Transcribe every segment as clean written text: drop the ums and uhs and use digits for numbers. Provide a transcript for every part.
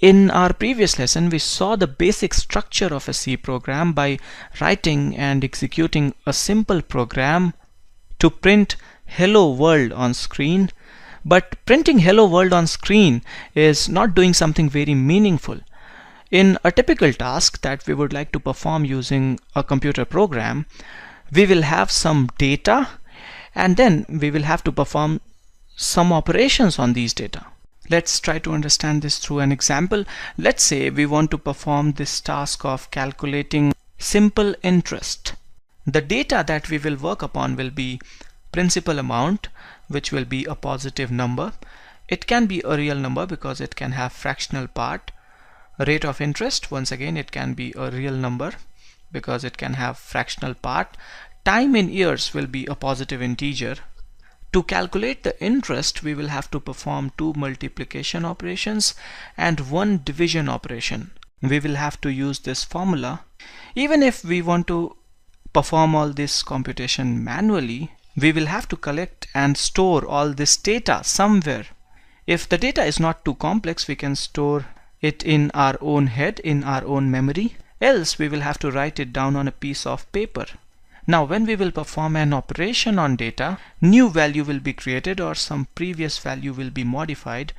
In our previous lesson, we saw the basic structure of a C program by writing and executing a simple program to print hello world on screen. But printing hello world on screen is not doing something very meaningful. In a typical task that we would like to perform using a computer program, we will have some data and then we will have to perform some operations on these data. Let's try to understand this through an example. Let's say we want to perform this task of calculating simple interest. The data that we will work upon will be principal amount, which will be a positive number. It can be a real number because it can have fractional part. Rate of interest, once again, it can be a real number because it can have fractional part. Time in years will be a positive integer. To calculate the interest, we will have to perform 2 multiplication operations and 1 division operation. We will have to use this formula. Even if we want to perform all this computation manually, we will have to collect and store all this data somewhere. If the data is not too complex, we can store it in our own head, in our own memory. Else, we will have to write it down on a piece of paper. Now when we will perform an operation on data, new value will be created or some previous value will be modified.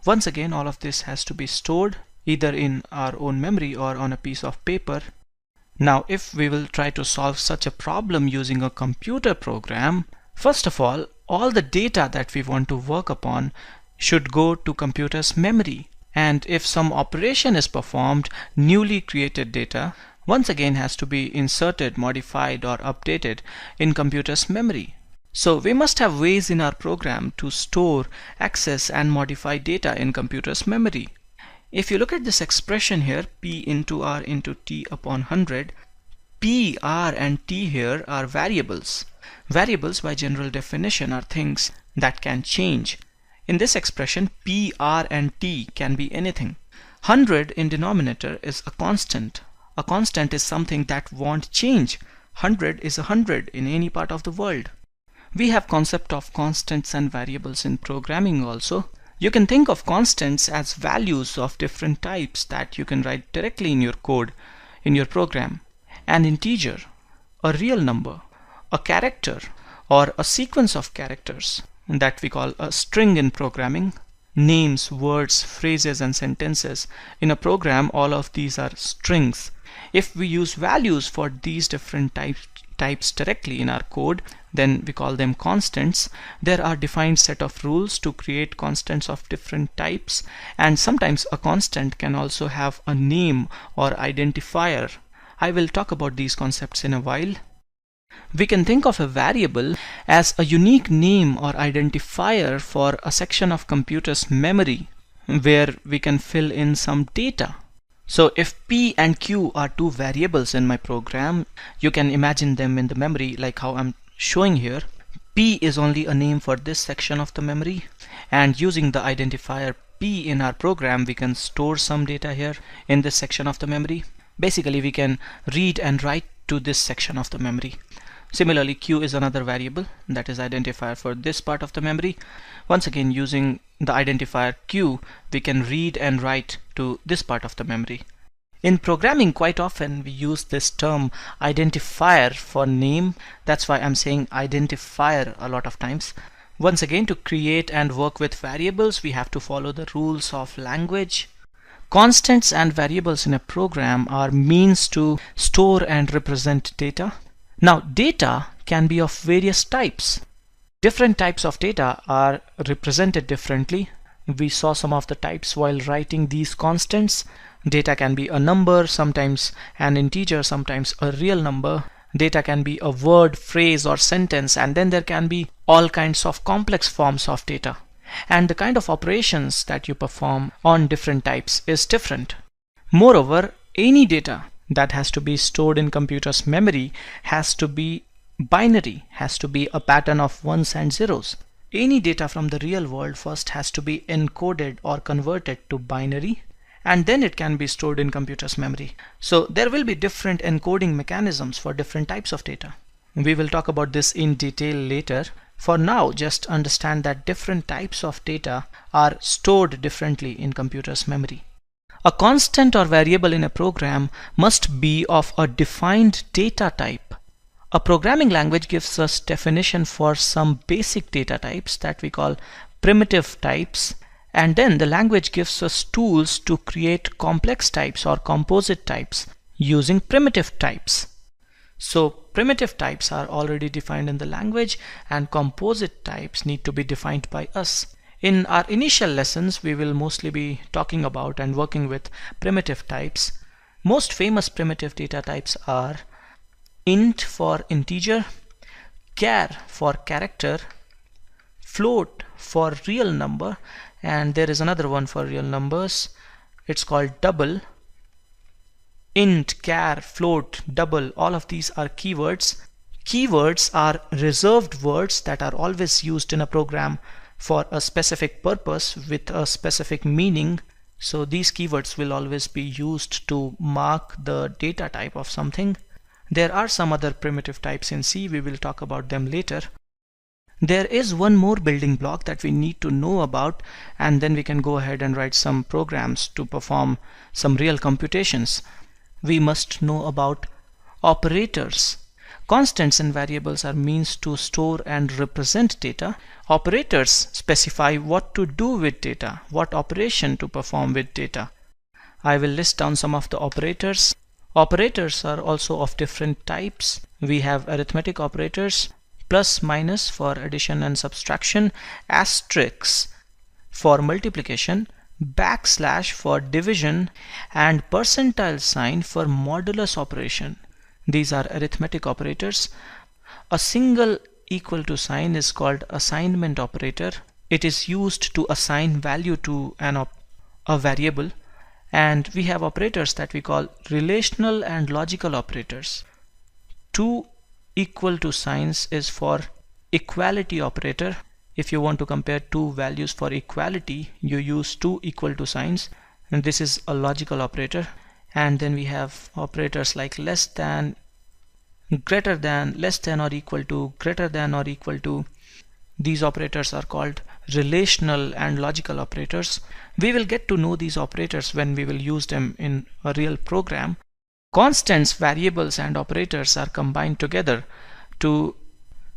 Once again, all of this has to be stored either in our own memory or on a piece of paper. Now if we will try to solve such a problem using a computer program, first of all the data that we want to work upon should go to computer's memory. And if some operation is performed, newly created data once again has to be inserted, modified or updated in computer's memory. So we must have ways in our program to store, access and modify data in computer's memory. If you look at this expression here, P into R into T upon 100, P, R and T here are variables. Variables by general definition are things that can change. In this expression, P, R and T can be anything. 100 in denominator is a constant. A constant is something that won't change. 100 is 100 in any part of the world. We have concept of constants and variables in programming also. You can think of constants as values of different types that you can write directly in your code, in your program. An integer, a real number, a character, or a sequence of characters that we call a string in programming. Names, words, phrases and sentences. In a program, all of these are strings. If we use values for these different types directly in our code, then we call them constants. There are defined set of rules to create constants of different types, and sometimes a constant can also have a name or identifier. I will talk about these concepts in a while. We can think of a variable as a unique name or identifier for a section of computer's memory where we can fill in some data. So if P and Q are 2 variables in my program, you can imagine them in the memory like how I'm showing here. P is only a name for this section of the memory, and using the identifier P in our program, we can store some data here in this section of the memory. Basically, we can read and write to this section of the memory. Similarly, Q is another variable that is identifier for this part of the memory. Once again, using the identifier Q, we can read and write to this part of the memory. In programming, quite often we use this term identifier for name. That's why I'm saying identifier a lot of times. Once again, to create and work with variables, we have to follow the rules of language. Constants and variables in a program are means to store and represent data. Now, data can be of various types. Different types of data are represented differently. We saw some of the types while writing these constants. Data can be a number, sometimes an integer, sometimes a real number. Data can be a word, phrase or sentence, and then there can be all kinds of complex forms of data. And the kind of operations that you perform on different types is different. Moreover, any data that has to be stored in computer's memory has to be binary, has to be a pattern of ones and zeros. Any data from the real world first has to be encoded or converted to binary, and then it can be stored in computer's memory. So there will be different encoding mechanisms for different types of data. We will talk about this in detail later. For now, just understand that different types of data are stored differently in computer's memory. A constant or variable in a program must be of a defined data type. A programming language gives us definition for some basic data types that we call primitive types, and then the language gives us tools to create complex types or composite types using primitive types. So primitive types are already defined in the language, and composite types need to be defined by us. In our initial lessons, we will mostly be talking about and working with primitive types. Most famous primitive data types are int for integer, char for character, float for real number, and there is another one for real numbers. It's called double. Int, char, float, double, all of these are keywords. Keywords are reserved words that are always used in a program for a specific purpose with a specific meaning. So these keywords will always be used to mark the data type of something. There are some other primitive types in C. We will talk about them later. There is one more building block that we need to know about, and then we can go ahead and write some programs to perform some real computations. We must know about operators. Constants and variables are means to store and represent data. Operators specify what to do with data, what operation to perform with data. I will list down some of the operators. Operators are also of different types. We have arithmetic operators, plus minus for addition and subtraction, asterisk for multiplication, backslash for division, and percentile sign for modulus operation. These are arithmetic operators. A single equal to sign is called assignment operator. It is used to assign value to a variable. And we have operators that we call relational and logical operators. Two equal to signs is for equality operator. If you want to compare two values for equality, you use two equal to signs, and this is a logical operator. And then we have operators like less than, greater than, less than or equal to, greater than or equal to. These operators are called relational and logical operators. We will get to know these operators when we will use them in a real program. Constants, variables, and operators are combined together to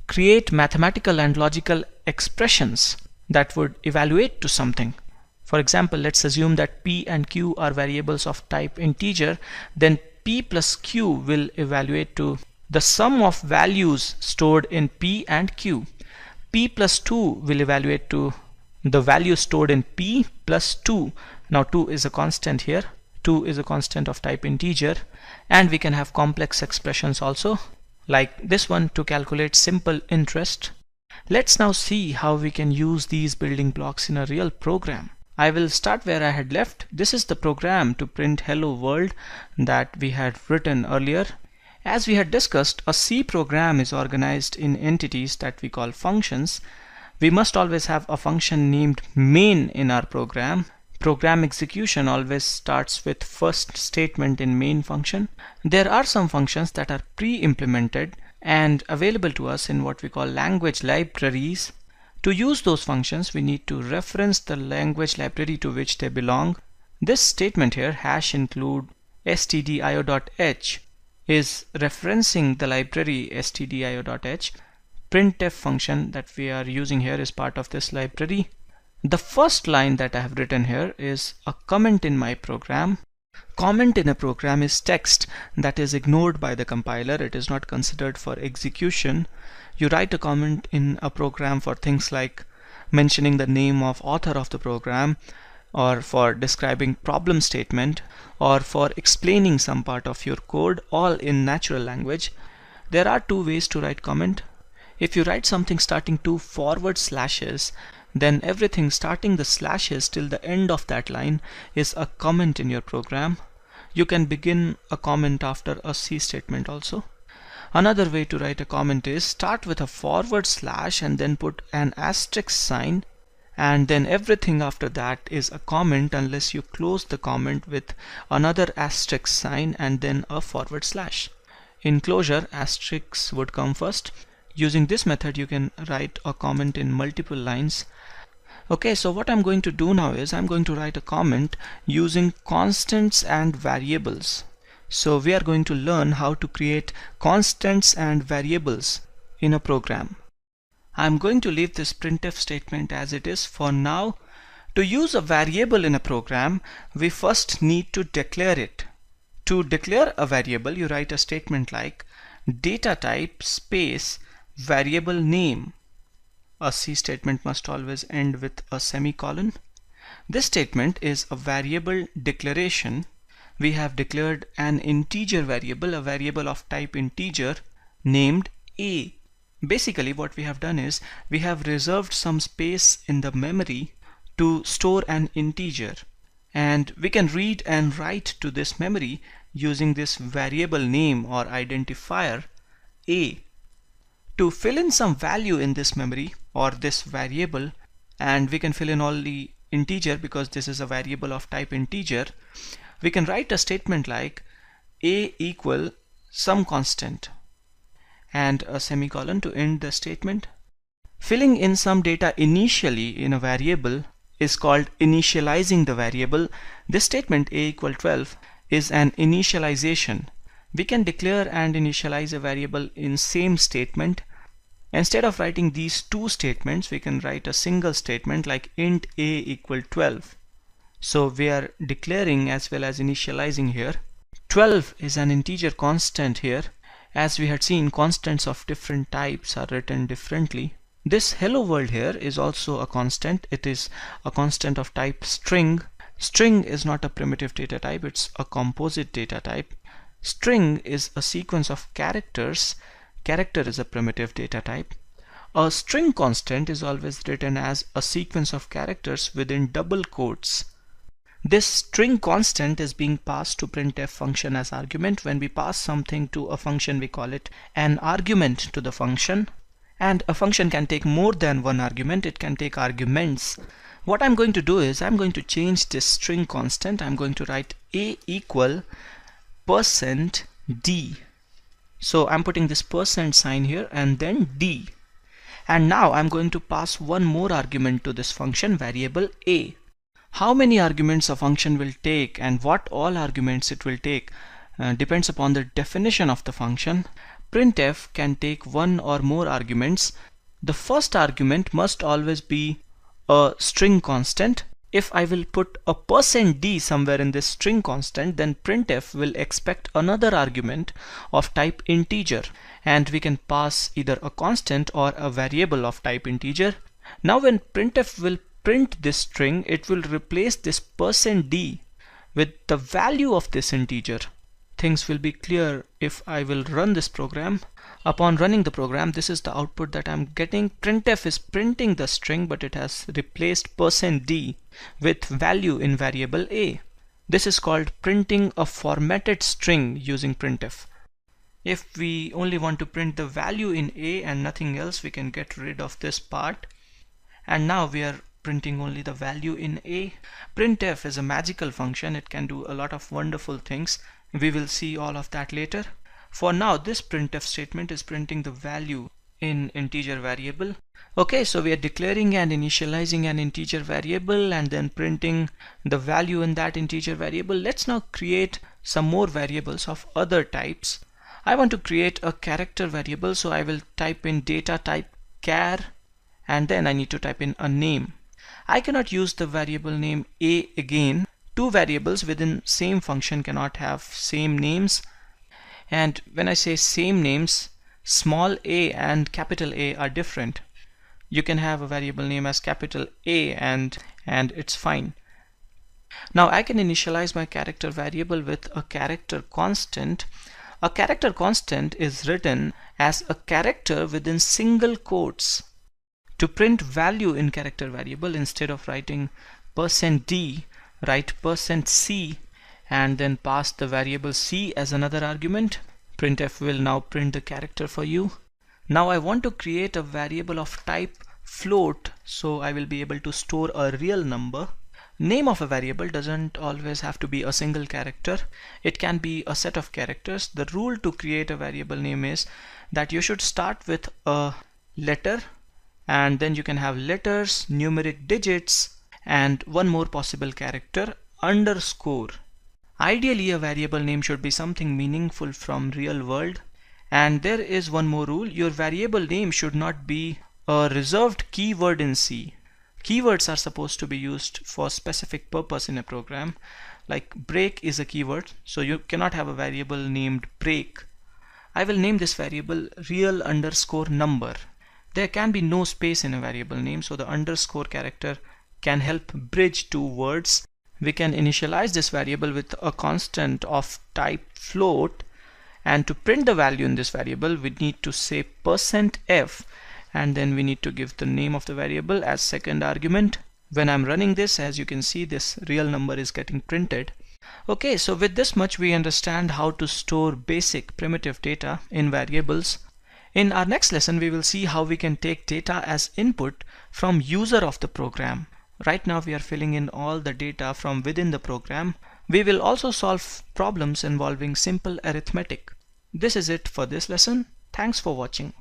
create mathematical and logical expressions that would evaluate to something. For example, let's assume that p and q are variables of type integer, then p plus q will evaluate to the sum of values stored in p and q. P plus 2 will evaluate to the value stored in p plus 2. Now 2 is a constant here. 2 is a constant of type integer, and we can have complex expressions also, like this one to calculate simple interest. Let's now see how we can use these building blocks in a real program. I will start where I had left. This is the program to print hello world that we had written earlier. As we had discussed, a C program is organized in entities that we call functions. We must always have a function named main in our program. Program execution always starts with first statement in main function. There are some functions that are pre-implemented and available to us in what we call language libraries. To use those functions, we need to reference the language library to which they belong. This statement here, hash include stdio.h, is referencing the library stdio.h. Printf function that we are using here is part of this library. The first line that I have written here is a comment in my program. Comment in a program is text that is ignored by the compiler. It is not considered for execution. You write a comment in a program for things like mentioning the name of author of the program, or for describing problem statement, or for explaining some part of your code, all in natural language. There are two ways to write comment. If you write something starting two forward slashes, then everything starting the slashes till the end of that line is a comment in your program. You can begin a comment after a C statement also. Another way to write a comment is start with a forward slash and then put an asterisk sign, and then everything after that is a comment unless you close the comment with another asterisk sign and then a forward slash. In closure, asterisks would come first. Using this method, you can write a comment in multiple lines. Okay, so what I'm going to do now is I'm going to write a comment using constants and variables. So we are going to learn how to create constants and variables in a program. I'm going to leave this printf statement as it is for now. To use a variable in a program, we first need to declare it. To declare a variable, you write a statement like data type space variable name. A C statement must always end with a semicolon. This statement is a variable declaration. We have declared an integer variable, a variable of type integer named A. Basically what we have done is we have reserved some space in the memory to store an integer, and we can read and write to this memory using this variable name or identifier A. To fill in some value in this memory or this variable, and we can fill in all the integer because this is a variable of type integer, we can write a statement like A equal some constant and a semicolon to end the statement. Filling in some data initially in a variable is called initializing the variable. This statement A equal 12 is an initialization. We can declare and initialize a variable in same statement. Instead of writing these two statements, we can write a single statement like int A equal 12. So we are declaring as well as initializing here. 12 is an integer constant here. As we had seen, constants of different types are written differently. This hello world here is also a constant. It is a constant of type string. String is not a primitive data type, it's a composite data type. String is a sequence of characters. Character is a primitive data type. A string constant is always written as a sequence of characters within double quotes. This string constant is being passed to printf function as argument. When we pass something to a function, we call it an argument to the function. And a function can take more than one argument. It can take arguments. What I'm going to do is I'm going to change this string constant. I'm going to write A equal %d. So I'm putting this percent sign here and then d. And now I'm going to pass one more argument to this function, variable A. How many arguments a function will take and what all arguments it will take depends upon the definition of the function. Printf can take one or more arguments. The first argument must always be a string constant. If I will put a %d somewhere in this string constant, then printf will expect another argument of type integer, and we can pass either a constant or a variable of type integer. Now when printf will print this string, it will replace this %d with the value of this integer. Things will be clear if I will run this program. Upon running the program, this is the output that I'm getting. Printf is printing the string, but it has replaced %d with value in variable A. This is called printing a formatted string using printf. If we only want to print the value in A and nothing else, we can get rid of this part. And now we are printing only the value in A. Printf is a magical function. It can do a lot of wonderful things. We will see all of that later. For now, this printf statement is printing the value in integer variable. Okay, so we are declaring and initializing an integer variable and then printing the value in that integer variable. Let's now create some more variables of other types. I want to create a character variable, so I will type in data type char and then I need to type in a name. I cannot use the variable name A again. Two variables within same function cannot have same names. And when I say same names, small a and capital A are different. You can have a variable name as capital A and it's fine. Now I can initialize my character variable with a character constant. A character constant is written as a character within single quotes. To print value in character variable, instead of writing %d, write %c and then pass the variable c as another argument. Printf will now print the character for you. Now I want to create a variable of type float, so I will be able to store a real number. Name of a variable doesn't always have to be a single character. It can be a set of characters. The rule to create a variable name is that you should start with a letter and then you can have letters, numeric digits, and one more possible character, underscore. Ideally, a variable name should be something meaningful from real world. And there is one more rule: your variable name should not be a reserved keyword in C. Keywords are supposed to be used for specific purpose in a program. Like break is a keyword, so you cannot have a variable named break. I will name this variable real underscore number. There can be no space in a variable name, so the underscore character can help bridge two words. We can initialize this variable with a constant of type float, and to print the value in this variable we need to say %f, and then we need to give the name of the variable as second argument. When I'm running this, as you can see, this real number is getting printed. Okay, so with this much we understand how to store basic primitive data in variables. In our next lesson we will see how we can take data as input from user of the program. Right now we are filling in all the data from within the program. We will also solve problems involving simple arithmetic. This is it for this lesson. Thanks for watching.